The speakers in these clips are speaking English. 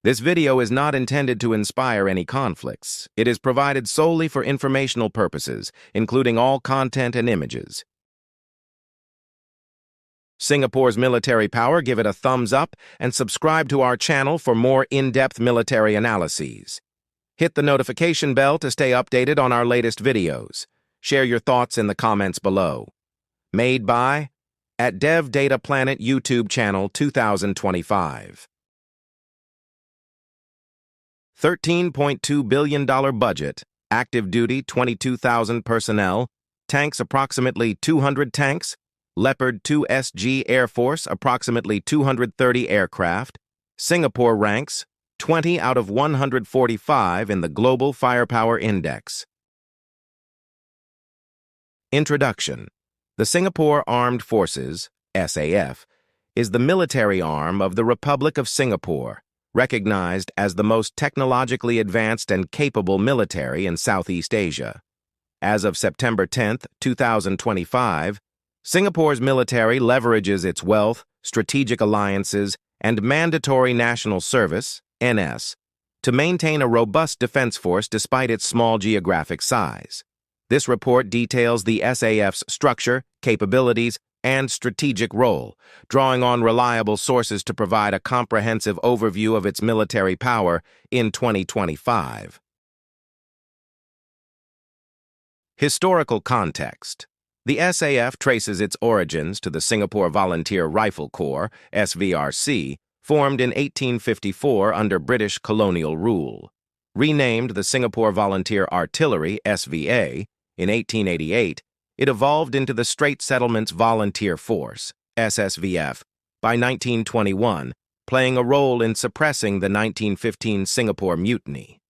This video is not intended to inspire any conflicts. It is provided solely for informational purposes, including all content and images. Singapore's military power, give it a thumbs up and subscribe to our channel for more in-depth military analyses. Hit the notification bell to stay updated on our latest videos. Share your thoughts in the comments below. Made by at Dev Data Planet YouTube channel 2025. $13.2 billion budget, active duty 22,000 personnel, tanks approximately 200 tanks, Leopard 2 SG Air Force approximately 230 aircraft, Singapore ranks 20 out of 145 in the Global Firepower Index. Introduction. The Singapore Armed Forces, SAF, is the military arm of the Republic of Singapore, recognized as the most technologically advanced and capable military in Southeast Asia. As of September 10, 2025, Singapore's military leverages its wealth, strategic alliances, and mandatory national service, NS, to maintain a robust defense force despite its small geographic size. This report details the SAF's structure, capabilities, and strategic role, drawing on reliable sources to provide a comprehensive overview of its military power in 2025. Historical context. The SAF traces its origins to the Singapore Volunteer Rifle Corps, SVRC, formed in 1854 under British colonial rule. Renamed the Singapore Volunteer Artillery, SVA, in 1888, it evolved into the Straits Settlements Volunteer Force, SSVF, by 1921, playing a role in suppressing the 1915 Singapore Mutiny.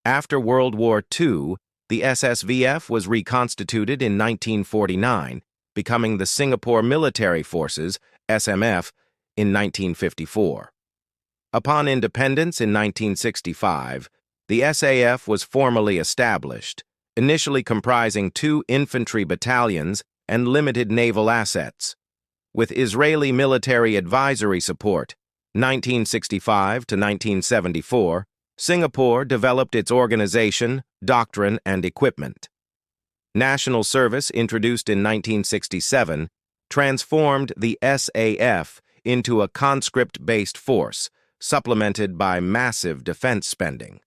After World War II, the SSVF was reconstituted in 1949, becoming the Singapore Military Forces, SMF, in 1954. Upon independence in 1965, the SAF was formally established, initially comprising 2 infantry battalions and limited naval assets. With Israeli military advisory support, 1965 to 1974, Singapore developed its organization, doctrine, and equipment. National service, introduced in 1967, transformed the SAF into a conscript-based force, supplemented by massive defense spending.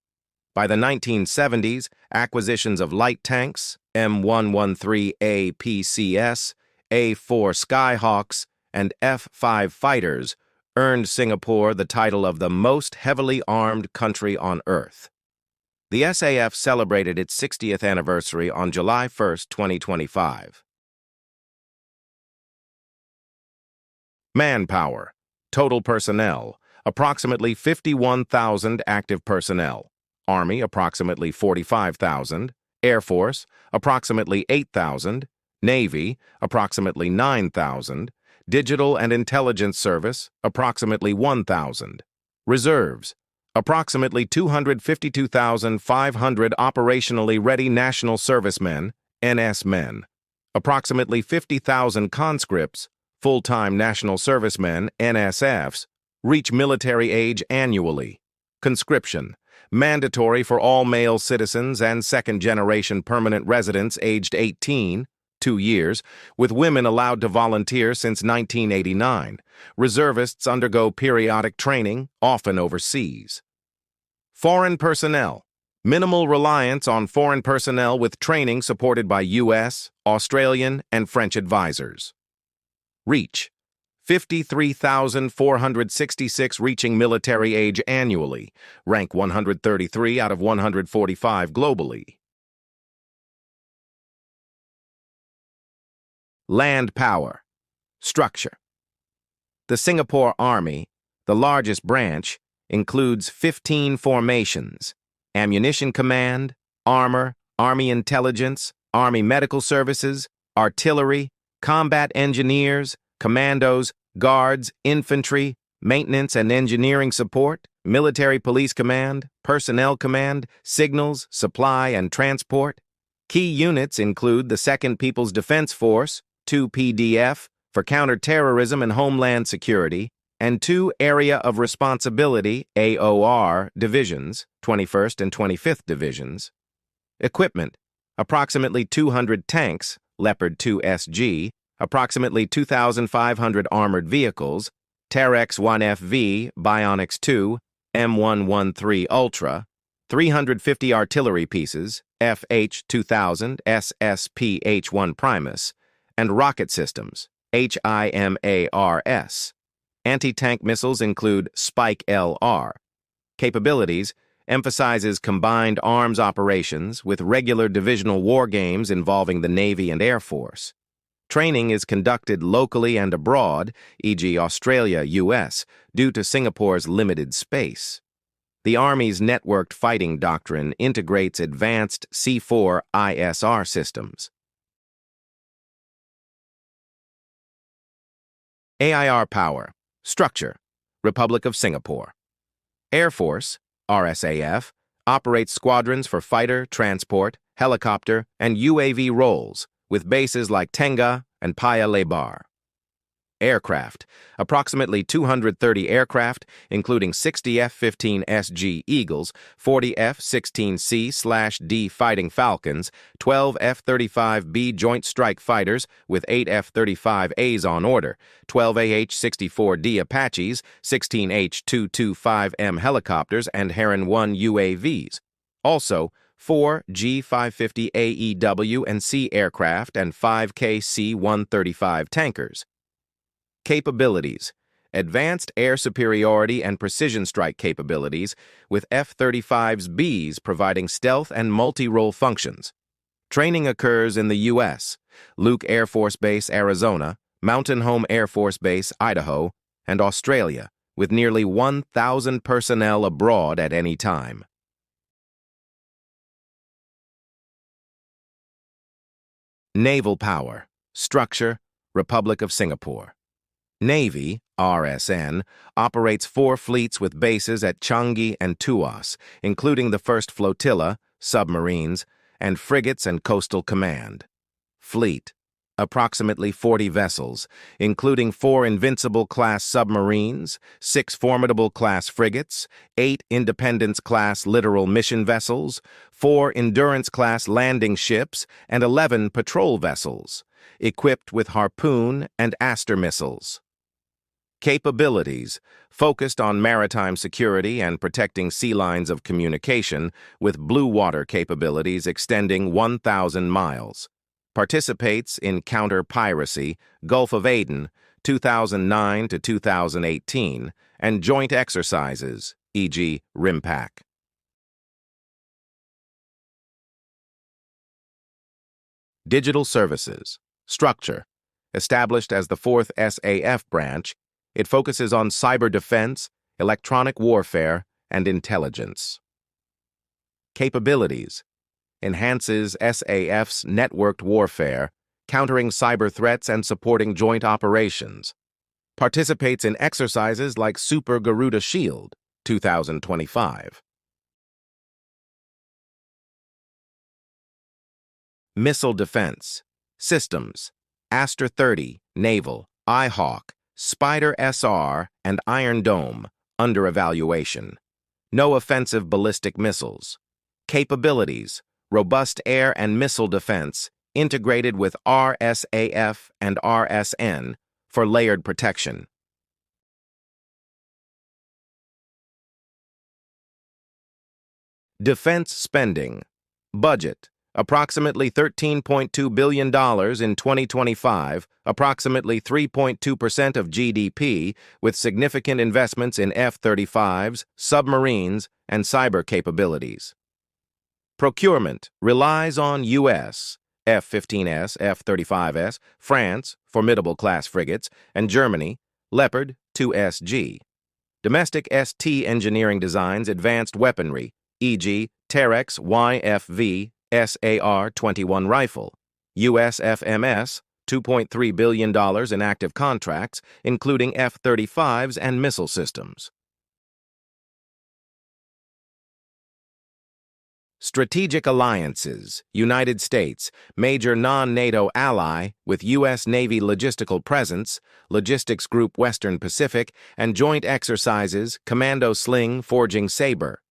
By the 1970s, acquisitions of light tanks, M113A PCS, A4 Skyhawks, and F-5 fighters earned Singapore the title of the most heavily armed country on Earth. The SAF celebrated its 60th anniversary on July 1, 2025. Manpower. Total personnel, approximately 51,000 active personnel. Army, approximately 45,000, Air Force, approximately 8,000, Navy, approximately 9,000, Digital and Intelligence Service, approximately 1,000, Reserves, approximately 252,500 operationally ready national servicemen, NS men, approximately 50,000 conscripts, full-time national servicemen, NSFs, reach military age annually. Conscription, mandatory for all male citizens and second-generation permanent residents aged 18, 2 years, with women allowed to volunteer since 1989. Reservists undergo periodic training, often overseas. Foreign personnel. Minimal reliance on foreign personnel with training supported by U.S., Australian, and French advisors. Reach. 53,466 reaching military age annually, rank 133 out of 145 globally. Land power. Structure. The Singapore Army, the largest branch, includes 15 formations: Ammunition Command, Armor, Army Intelligence, Army Medical Services, Artillery, Combat Engineers, Commandos, Guards, Infantry, Maintenance and Engineering Support, Military Police Command, Personnel Command, Signals, Supply and Transport. Key units include the 2nd People's Defense Force, 2 PDF, for counterterrorism and homeland security, and 2 Area of Responsibility AOR divisions, 21st and 25th Divisions. Equipment: approximately 200 tanks, Leopard 2SG, approximately 2,500 armored vehicles, Terex 1FV, Bionics 2, M113 Ultra, 350 artillery pieces, FH-2000, SSPH-1 Primus, and rocket systems, HIMARS. Anti-tank missiles include Spike LR. Capabilities: emphasizes combined arms operations with regular divisional war games involving the Navy and Air Force. Training is conducted locally and abroad, e.g. Australia, US, due to Singapore's limited space. The Army's networked fighting doctrine integrates advanced C4 ISR systems. AIR Power. Structure: Republic of Singapore. Air Force, RSAF, operates squadrons for fighter, transport, helicopter, and UAV roles, with bases like Tengah and Paya Lebar. Aircraft: approximately 230 aircraft, including 60 F-15SG Eagles, 40 F-16C/D Fighting Falcons, 12 F-35B Joint Strike Fighters with 8 F-35As on order, 12 AH-64D Apaches, 16 H-225M helicopters, and Heron 1 UAVs. Also, 4 G-550 AEW and C aircraft and 5 KC-135 tankers. Capabilities: advanced air superiority and precision strike capabilities, with F-35Bs providing stealth and multi-role functions. Training occurs in the U.S., Luke Air Force Base, Arizona, Mountain Home Air Force Base, Idaho, and Australia, with nearly 1,000 personnel abroad at any time. Naval Power. Structure: Republic of Singapore. Navy, RSN, operates 4 fleets with bases at Changi and Tuas, including the 1st Flotilla, submarines, and frigates and coastal command. Fleet: approximately 40 vessels, including 4 Invincible-class submarines, 6 Formidable-class frigates, 8 Independence-class littoral mission vessels, 4 Endurance-class landing ships, and 11 patrol vessels, equipped with Harpoon and Aster missiles. Capabilities: focused on maritime security and protecting sea lines of communication, with blue water capabilities extending 1,000 miles. Participates in counter-piracy, Gulf of Aden, 2009 to 2018, and joint exercises, e.g. RIMPAC. Digital Services. Structure: established as the 4th SAF branch, it focuses on cyber defense, electronic warfare, and intelligence. Capabilities: enhances SAF's networked warfare, countering cyber threats and supporting joint operations. Participates in exercises like Super Garuda Shield, 2025. Missile Defense. Systems: Aster 30, Naval, iHawk, Spider SR, and Iron Dome, under evaluation. No offensive ballistic missiles. Capabilities: robust air and missile defense, integrated with RSAF and RSN for layered protection. Defense spending. Budget: approximately $13.2 billion in 2025, approximately 3.2% of GDP, with significant investments in F-35s, submarines, and cyber capabilities. Procurement relies on U.S., F-15S, F-35S, France, formidable class frigates, and Germany, Leopard 2SG. Domestic ST engineering designs advanced weaponry, e.g. Terex YFV SAR-21 rifle, U.S. FMS, $2.3 billion in active contracts, including F-35s and missile systems. Strategic alliances, United States, major non-NATO ally with U.S. Navy logistical presence, Logistics Group Western Pacific, and joint exercises, Commando Sling, Forging Sabre.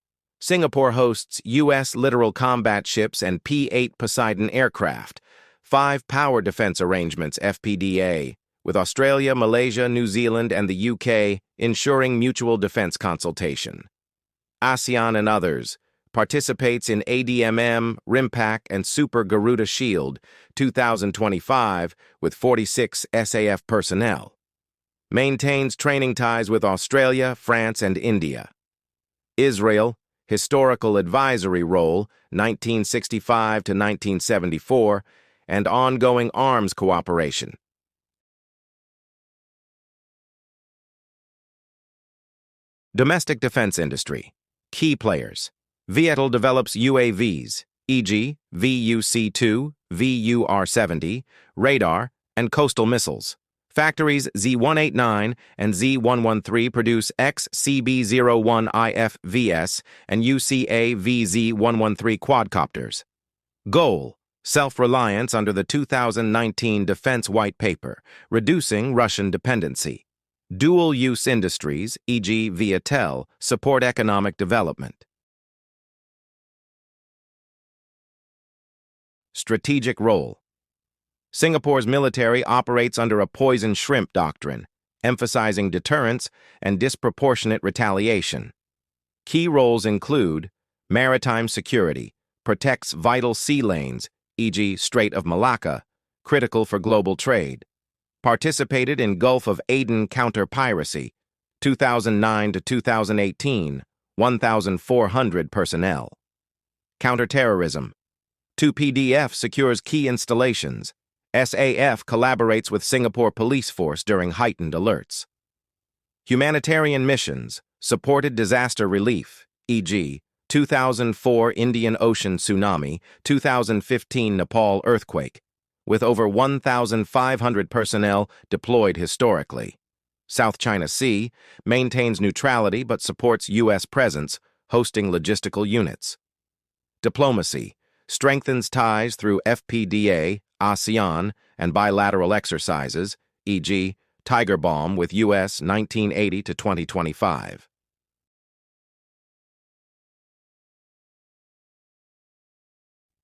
Singapore hosts U.S. littoral combat ships and P-8 Poseidon aircraft. 5 power defense arrangements, FPDA, with Australia, Malaysia, New Zealand, and the UK, ensuring mutual defense consultation. ASEAN and others. Participates in ADMM, RIMPAC, and Super Garuda Shield 2025 with 46 SAF personnel. Maintains training ties with Australia, France, and India. Israel, historical advisory role 1965 to 1974, and ongoing arms cooperation. Domestic defense industry. Key players. Viettel develops UAVs, e.g., VUC-2, VUR-70, radar, and coastal missiles. Factories Z-189 and Z-113 produce XCB-01IFVS and UCA-VZ-113 quadcopters. Goal: self-reliance under the 2019 Defense White Paper, reducing Russian dependency. Dual-use industries, e.g., Viettel, support economic development. Strategic role. Singapore's military operates under a poison shrimp doctrine, emphasizing deterrence and disproportionate retaliation. Key roles include maritime security, protects vital sea lanes, e.g., Strait of Malacca, critical for global trade. Participated in Gulf of Aden counter-piracy, 2009 to 2018, 1,400 personnel. Counterterrorism. 2PDF secures key installations. SAF collaborates with Singapore Police Force during heightened alerts. Humanitarian missions, supported disaster relief, e.g., 2004 Indian Ocean tsunami, 2015 Nepal earthquake, with over 1,500 personnel deployed historically. South China Sea maintains neutrality but supports U.S. presence, hosting logistical units. Diplomacy strengthens ties through FPDA, ASEAN, and bilateral exercises, e.g., Tiger Bomb with U.S. 1980 to 2025.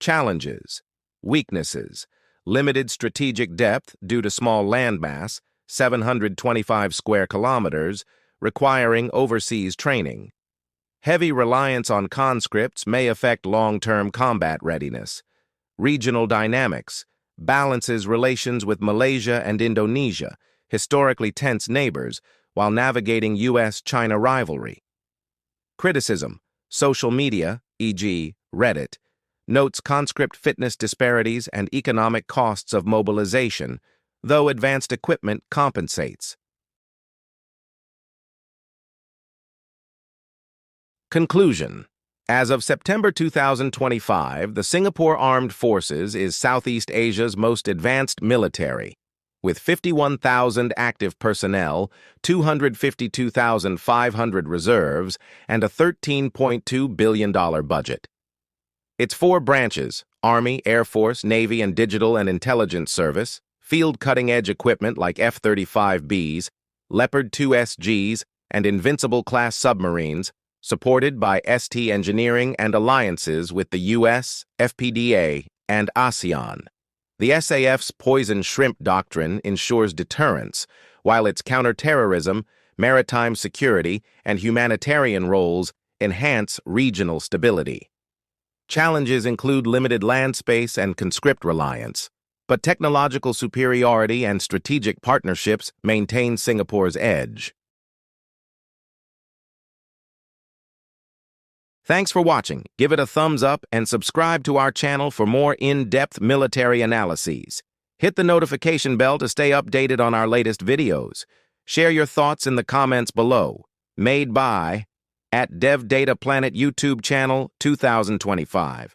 Challenges. Weaknesses. Limited strategic depth due to small landmass, 725 square kilometers, requiring overseas training. Heavy reliance on conscripts may affect long-term combat readiness. Regional dynamics. Balances relations with Malaysia and Indonesia, historically tense neighbors, while navigating U.S.-China rivalry. Criticism. Social media, e.g., Reddit, notes conscript fitness disparities and economic costs of mobilization, though advanced equipment compensates. Conclusion. As of September 2025, the Singapore Armed Forces is Southeast Asia's most advanced military, with 51,000 active personnel, 252,500 reserves, and a $13.2 billion budget. Its 4 branches, Army, Air Force, Navy, and Digital and Intelligence Service, field cutting-edge equipment like F-35Bs, Leopard 2 SGs, and Invincible-class submarines, supported by ST Engineering and alliances with the U.S., FPDA, and ASEAN. The SAF's poison shrimp doctrine ensures deterrence, while its counterterrorism, maritime security, and humanitarian roles enhance regional stability. Challenges include limited land space and conscript reliance, but technological superiority and strategic partnerships maintain Singapore's edge. Thanks for watching. Give it a thumbs up and subscribe to our channel for more in-depth military analyses. Hit the notification bell to stay updated on our latest videos. Share your thoughts in the comments below. Made by @DevDataPlanet YouTube channel 2025.